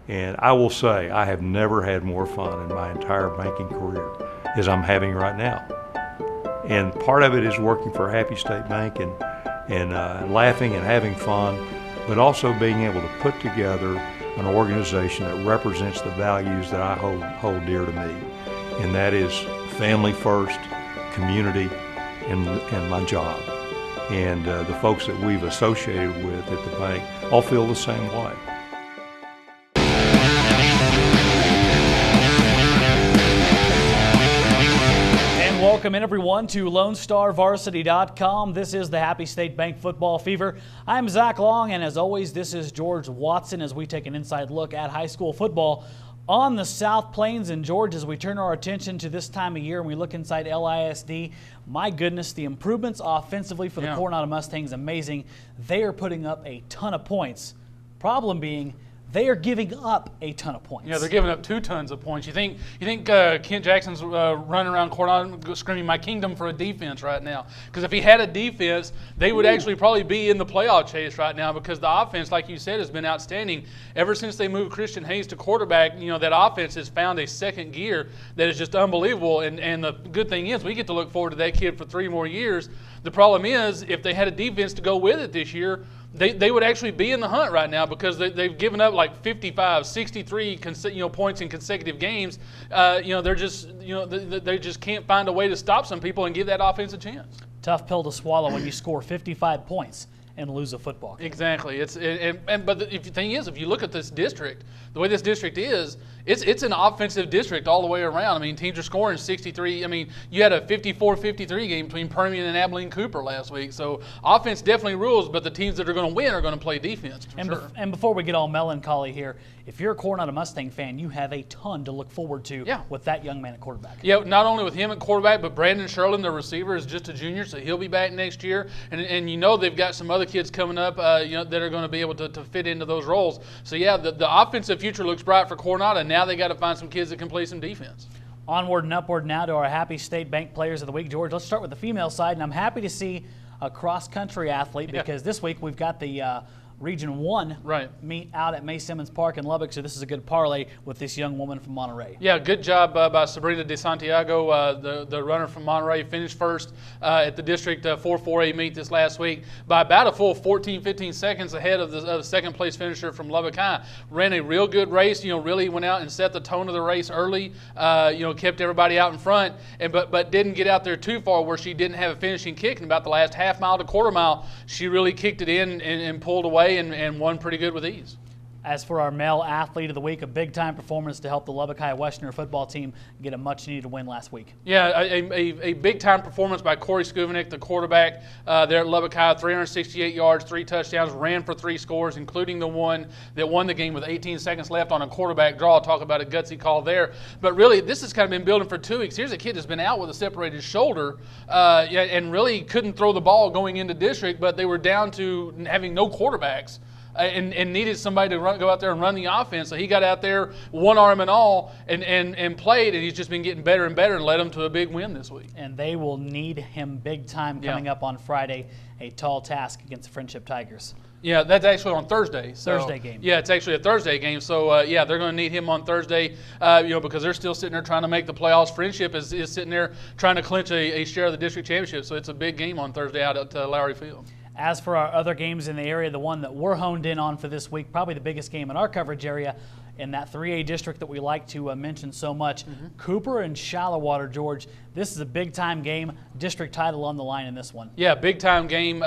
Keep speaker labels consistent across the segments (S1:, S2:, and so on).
S1: And I will say, I have never had more fun in my entire banking career as I'm having right now. And part of it is working for Happy State Bank and laughing and having fun, but also being able to put together an organization that represents the values that I hold dear to me. And that is family first, community, and my job. And the folks that we've associated with at the bank all feel the same way.
S2: Welcome in, everyone, to LoneStarVarsity.com. This is the Happy State Bank Football Fever. I'm Zach Long, and as always, this is George Watson as we take an inside look at high school football on the South Plains. And George, as we turn our attention to this time of year and we look inside LISD, my goodness, the improvements offensively for the Coronado Mustangs, amazing. They are putting up a ton of points. Problem being, they are giving up a ton of points.
S3: Yeah, they're giving up 2 tons of points. You think Kent Jackson's running around Coronado screaming "My kingdom" for a defense right now? Because if he had a defense, they would actually probably be in the playoff chase right now. Because the offense, like you said, has been outstanding ever since they moved Christian Hayes to quarterback. You know, that offense has found a second gear that is just unbelievable. And the good thing is, we get to look forward to that kid for 3 more years. The problem is, if they had a defense to go with it this year, they would actually be in the hunt right now, because they've given up like 55, 63 points in consecutive games. They're just they just can't find a way to stop some people and give that offense a chance.
S2: Tough pill to swallow when you score 55 points and lose a football game.
S3: Exactly. But the thing is, if you look at this district, the way this district is, it's an offensive district all the way around. I mean, teams are scoring 63. I mean, you had a 54-53 game between Permian and Abilene Cooper last week. So offense definitely rules, but the teams that are going to win are going to play defense for sure.
S2: And before we get all melancholy here, if you're a Coronado Mustang fan, you have a ton to look forward to with that young man at quarterback.
S3: Yeah, not only with him at quarterback, but Brandon Sherlin, the receiver, is just a junior, so he'll be back next year. And you know they've got some other kids coming up that are going to be able to fit into those roles. So yeah, the offensive future looks bright for Coronado. Now they got to find some kids that can play some defense.
S2: Onward and upward now to our Happy State Bank Players of the Week. George, let's start with the female side, and I'm happy to see a cross-country athlete because this week we've got the Region 1 meet out at May Simmons Park in Lubbock, so this is a good parlay with this young woman from Monterey.
S3: Yeah, good job by Sabrina De Santiago, the runner from Monterey. Finished first at the District 4-4A meet this last week by about a full 14-15 seconds ahead of the second-place finisher from Lubbock High. Ran a real good race, really went out and set the tone of the race early, kept everybody out in front, but didn't get out there too far where she didn't have a finishing kick. In about the last half mile to quarter mile, she really kicked it in and pulled away and won pretty good with ease.
S2: As for our male athlete of the week, a big-time performance to help the Lubbock High Westerner football team get a much-needed win last week.
S3: Yeah, a big-time performance by Corey Skuvenick, the quarterback there at Lubbock High. 368 yards, 3 touchdowns, ran for 3 scores, including the one that won the game with 18 seconds left on a quarterback draw. Talk about a gutsy call there. But really, this has kind of been building for 2 weeks. Here's a kid that's been out with a separated shoulder and really couldn't throw the ball going into district, but they were down to having no quarterbacks. And needed somebody to go out there and run the offense. So he got out there, one arm and all, and played, and he's just been getting better and better and led them to a big win this week.
S2: And they will need him big time coming up on Friday, a tall task against the Friendship Tigers.
S3: Yeah, that's actually on Thursday. So,
S2: Thursday game.
S3: Yeah, it's actually a Thursday game. So, they're going to need him on Thursday, because they're still sitting there trying to make the playoffs. Friendship is sitting there trying to clinch a share of the district championship. So it's a big game on Thursday out at Lowry Field.
S2: As for our other games in the area, the one that we're honed in on for this week, probably the biggest game in our coverage area in that 3A district that we like to mention so much, Cooper and Shallowater, George. This is a big-time game, district title on the line in this one. Yeah,
S3: big-time game.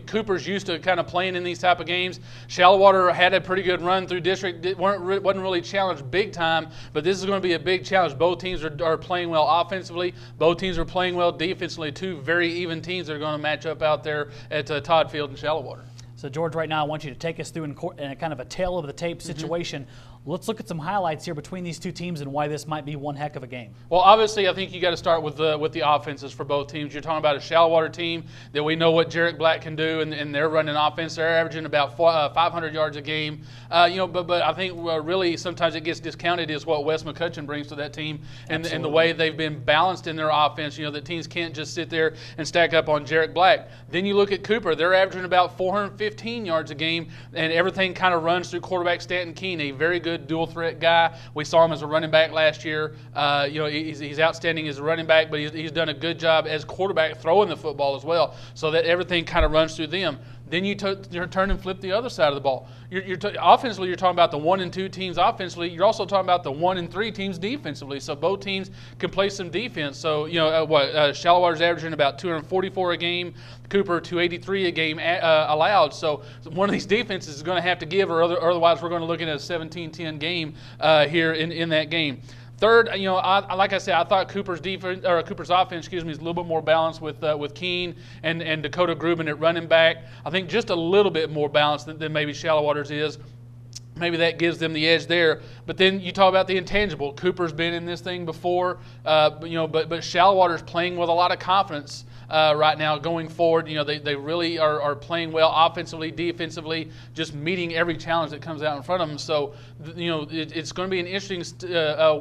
S3: Cooper's used to kind of playing in these type of games. Shallowater had a pretty good run through district. Wasn't really challenged big time, but this is going to be a big challenge. Both teams are playing well offensively. Both teams are playing well defensively. 2 very even teams that are going to match up out there at Todd Field and Shallowater.
S2: So, George, right now I want you to take us through in a kind of a tale of the tape situation. Let's look at some highlights here between these two teams and why this might be one heck of a game.
S3: Well, obviously, I think you got to start with the offenses for both teams. You're talking about a Shallowater team that we know what Jarek Black can do, and they're running offense. They're averaging about 500 yards a game. But I think really sometimes it gets discounted is what Wes McCutcheon brings to that team, and the way they've been balanced in their offense. That teams can't just sit there and stack up on Jarek Black. Then you look at Cooper. They're averaging about 450 15 yards a game, and everything kind of runs through quarterback Stanton Keene, a very good dual threat guy. We saw him as a running back last year. He's outstanding as a running back, but he's done a good job as quarterback throwing the football as well, so that everything kind of runs through them. Then you turn and flip the other side of the ball. Offensively, you're talking about the 1 and 2 teams offensively. You're also talking about the 1 and 3 teams defensively. So both teams can play some defense. So Shallow-Water's averaging about 244 a game. Cooper 283 a game allowed. So one of these defenses is going to have to give, or otherwise we're going to look at a 17-10 game here in that game. Third, like I said, I thought Cooper's offense, is a little bit more balanced with Keene and Dakota Grubin at running back. I think just a little bit more balanced than maybe Shallow-Water's is. Maybe that gives them the edge there. But then you talk about the intangible. Cooper's been in this thing before, but Shallow-Water's playing with a lot of confidence right now going forward. They really are playing well offensively, defensively, just meeting every challenge that comes out in front of them. So, it's going to be an interesting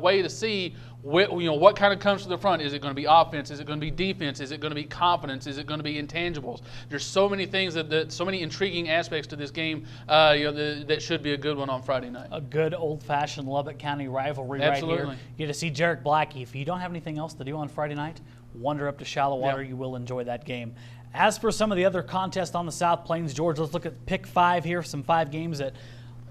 S3: way to see what kind of comes to the front. Is it going to be offense? Is it going to be defense? Is it going to be confidence? Is it going to be intangibles? There's so many things so many intriguing aspects to this game. That should be a good one on Friday night. A
S2: good old-fashioned Lubbock County rivalry.
S3: Absolutely.
S2: Right here. You get to see Jarek Blackie. If you don't have anything else to do on Friday night, wander up to Shallow-Water. You will enjoy that game. As for some of the other contests on the South Plains, George, let's look at pick 5 here. Some 5 games that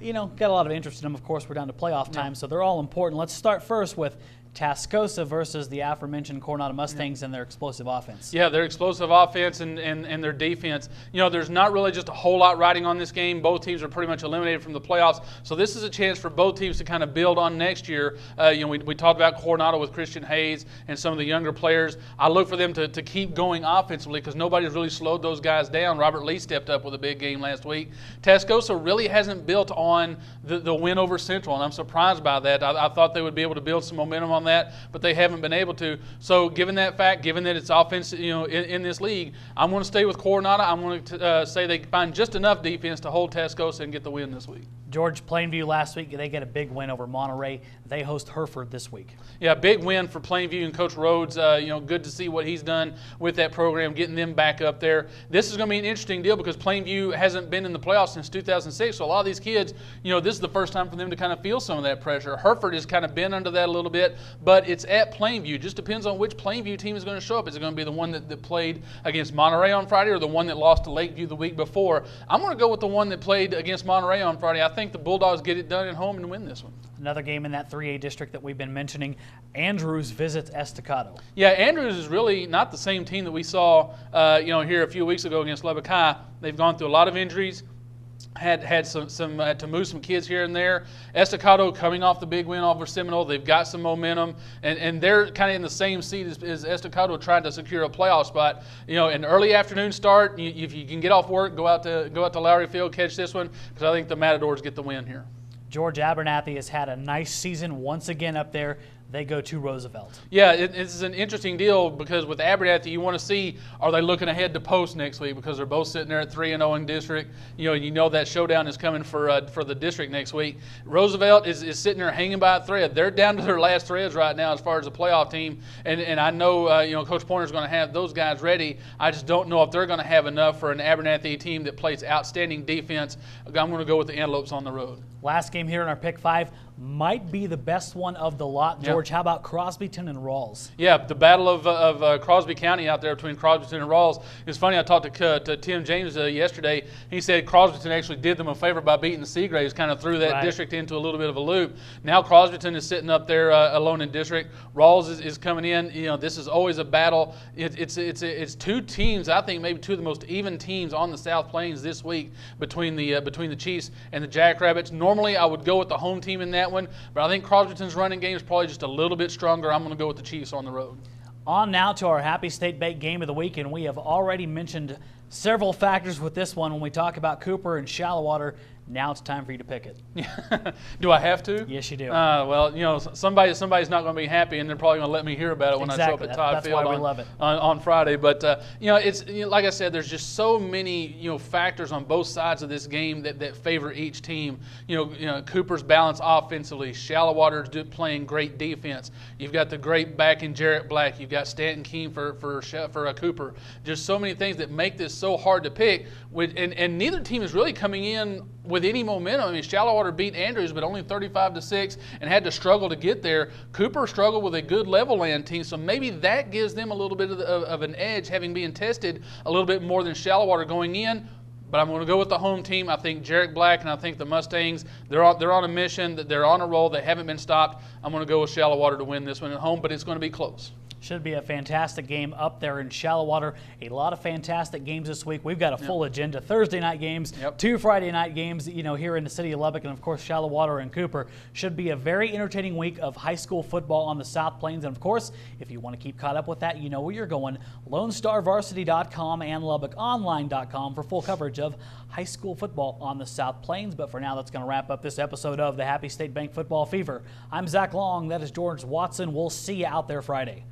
S2: got a lot of interest in them. Of course, we're down to playoff time, so they're all important. Let's start first with Tascosa versus the aforementioned Coronado Mustangs and their explosive offense.
S3: Yeah, their explosive offense and their defense. There's not really just a whole lot riding on this game. Both teams are pretty much eliminated from the playoffs. So this is a chance for both teams to kind of build on next year. We talked about Coronado with Christian Hayes and some of the younger players. I look for them to keep going offensively because nobody's really slowed those guys down. Robert Lee stepped up with a big game last week. Tascosa really hasn't built on the win over Central, and I'm surprised by that. I thought they would be able to build some momentum on that, but they haven't been able to. So given that fact, given that it's offense, in this league, I'm going to stay with Coronado. I'm going to say they find just enough defense to hold Tascosa and get the win this week.
S2: George, Plainview last week, they get a big win over Monterey. They host Hereford this week.
S3: Yeah, big win for Plainview and Coach Rhodes. Good to see what he's done with that program, getting them back up there. This is going to be an interesting deal because Plainview hasn't been in the playoffs since 2006. So a lot of these kids, this is the first time for them to kind of feel some of that pressure. Hereford has kind of been under that a little bit, but it's at Plainview. Just depends on which Plainview team is going to show up. Is it going to be the one that played against Monterey on Friday or the one that lost to Lakeview the week before? I'm going to go with the one that played against Monterey on Friday. I think the Bulldogs get it done at home and win this one.
S2: Another game in that 3A district that we've been mentioning, Andrews visits Estacado.
S3: Yeah, Andrews is really not the same team that we saw here a few weeks ago against Lubbock High. They've gone through a lot of injuries. Had some to move some kids here and there. Estacado coming off the big win over Seminole. They've got some momentum, and they're kind of in the same seat as Estacado trying to secure a playoff spot. An early afternoon start. If you can get off work, go out to Lowry Field, catch this one, because I think the Matadors get the win here.
S2: George Abernathy has had a nice season once again up there. They go to Roosevelt.
S3: Yeah, it's an interesting deal because with Abernathy, you want to see, are they looking ahead to post next week because they're both sitting there at 3-0 in district. That showdown is coming for the district next week. Roosevelt is sitting there hanging by a thread. They're down to their last threads right now as far as the playoff team, and I know Coach Pointer's going to have those guys ready. I just don't know if they're going to have enough for an Abernathy team that plays outstanding defense. I'm going to go with the Antelopes on the road.
S2: Last game here in our pick 5 might be the best one of the lot. George, how about Crosbyton and Rawls?
S3: Yeah, the battle of Crosby County out there between Crosbyton and Rawls. It's funny, I talked to Tim James yesterday. He said Crosbyton actually did them a favor by beating the Seagraves, kind of threw that district into a little bit of a loop. Now Crosbyton is sitting up there alone in district. Rawls is coming in. This is always a battle. It's two teams, I think maybe two of the most even teams on the South Plains this week between the Chiefs and the Jackrabbits. Normally I would go with the home team in that one, but I think Crosbyton's running game is probably just a little bit stronger. I'm going to go with the Chiefs on the road.
S2: On now to our Happy State Bake Game of the Week, and we have already mentioned several factors with this one when we talk about Cooper and Shallow-Water Now it's time for you to pick it.
S3: Do I have to?
S2: Yes, you do.
S3: Well, you know, somebody's not going to be happy, and they're probably going to let me hear about it when I show up at Todd Field on Friday. But you know, it's like I said, there's just so many factors on both sides of this game that favor each team. You know, Cooper's balanced offensively, Shallowater's playing great defense. You've got the great back in Jarrett Black. You've got Stanton Keene for Cooper. Just so many things that make this so hard to pick. And neither team is really coming in with any momentum. I mean, Shallowater beat Andrews, but only 35-6, and had to struggle to get there. Cooper struggled with a good level land team, so maybe that gives them a little bit of an edge, having been tested a little bit more than Shallowater going in. But I'm going to go with the home team. I think Jarrett Black and I think the Mustangs, they're on a mission, they're on a roll, they haven't been stopped. I'm going to go with Shallowater to win this one at home, but it's going to be close.
S2: Should be a fantastic game up there in Shallowater. A lot of fantastic games this week. We've got a full agenda. Thursday night games, 2 Friday night games, here in the city of Lubbock, and of course Shallowater and Cooper. Should be a very entertaining week of high school football on the South Plains. And of course, if you want to keep caught up with that, you know where you're going. LoneStarVarsity.com and LubbockOnline.com for full coverage of high school football on the South Plains. But for now, that's going to wrap up this episode of the Happy State Bank Football Fever. I'm Zach Long. That is George Watson. We'll see you out there Friday.